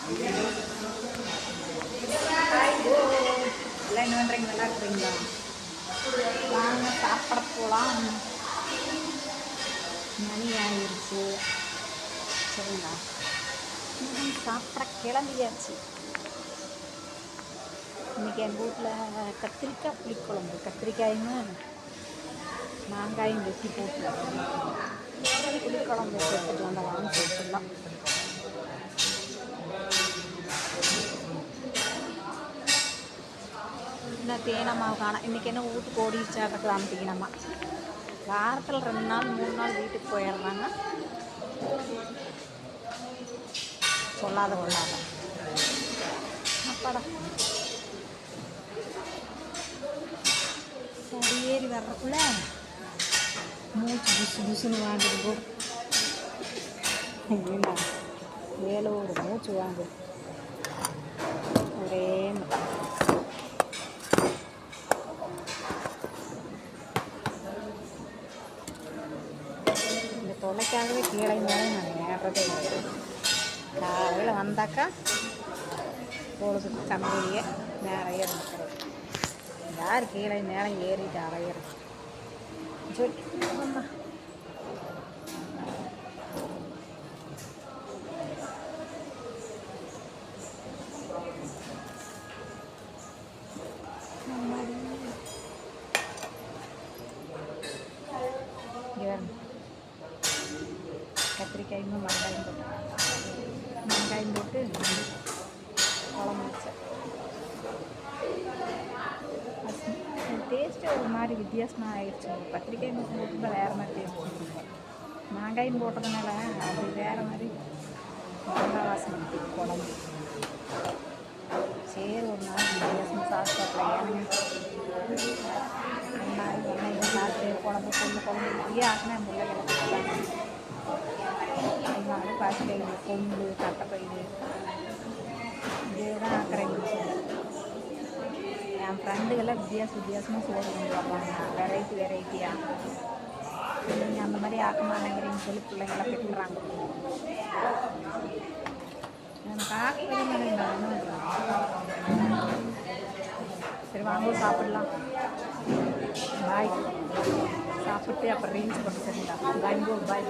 எல்லாம் என்ன பண்ணுறீங்க? நல்லா இருக்கிறீங்களா? வாங்க சாப்பிட போகலாம். மணி ஆயிடுச்சு. சரிங்களா? சாப்பிட கிளம்பியாச்சு. இன்றைக்கி எங்கள் வீட்டில் கத்திரிக்காய் புளிக்குழம்பு. கத்திரிக்காயும் மாங்காயும் வெட்டி போட்டு புளிக்குழம்பு எடுத்துட்டு வந்தவான்னு சொல்லிட்டுலாம். இன்னும் தேனம்மாவை காணோம். இன்றைக்கி என்ன வீட்டுக்கு ஓடிச்சாட்டலாம் தேனம்மா. வாரத்தில் 2 நாள் 3 நாள் வீட்டுக்கு போயிடுறாங்க. சொல்லாத கொள்ளாத அப்பாடா. சரி ஏறி வர்றதுக்குள்ள மூச்சு புசு புசுன்னு வாங்குது. ஏன்னா வேலோடு மூச்சு வாங்குது ஒரே இந்த தொலைக்காகவே கீழே மேலே நான் ஏறதே இல்லை. காலையில் வந்தாக்கா பொழுதுக்கு சமையலையே நிறைய இருந்துக்கிறது. யார் கீழே மேலே ஏறிட்டு அலையிறது? சொல்லி கத்திரிக்காயும் வெங்காயம் போட்டு குழம்பு வச்சேன். டேஸ்ட்டு ஒரு மாதிரி வித்தியாசமாக ஆயிடுச்சு. கத்திரிக்காய் மட்டும் போட்டு வேறு மாதிரி டேஸ்ட். மாங்காயும் போட்டதுனால அது வேறு மாதிரி மாங்காய் வாசனை குழம்பு. சரி ஒரு நாள் வித்தியாசமாக சாப்பிட்றேன். ஏன்னா இதை சாப்பிட்டு குழம்பு குழம்பு நிறைய ஆக்கினா முள்ளைகளை அதனால பாசிப்பயிறு கொம்பு தட்டைப்பயிறு இதுதான் ஆக்கிறேன். என் ஃப்ரெண்டுகள்லாம் வித்தியாசமாக சோறு கொண்டு வருவாங்க. வெரைட்டியாக நீங்கள் அந்த மாதிரி ஆக்க மாட்டேங்கிறீங்கன்னு சொல்லி பிள்ளைங்களாம் திட்டுறாங்க. எனக்கு ஆக்கவே மாட்டேங்கிறாங்க. சரி வாங்க சாப்பிடலாம். பாய். சாப்பிட்டு அப்புறம் ரீல்ஸ் பண்ண சரிங்களா? பாய் பாய்.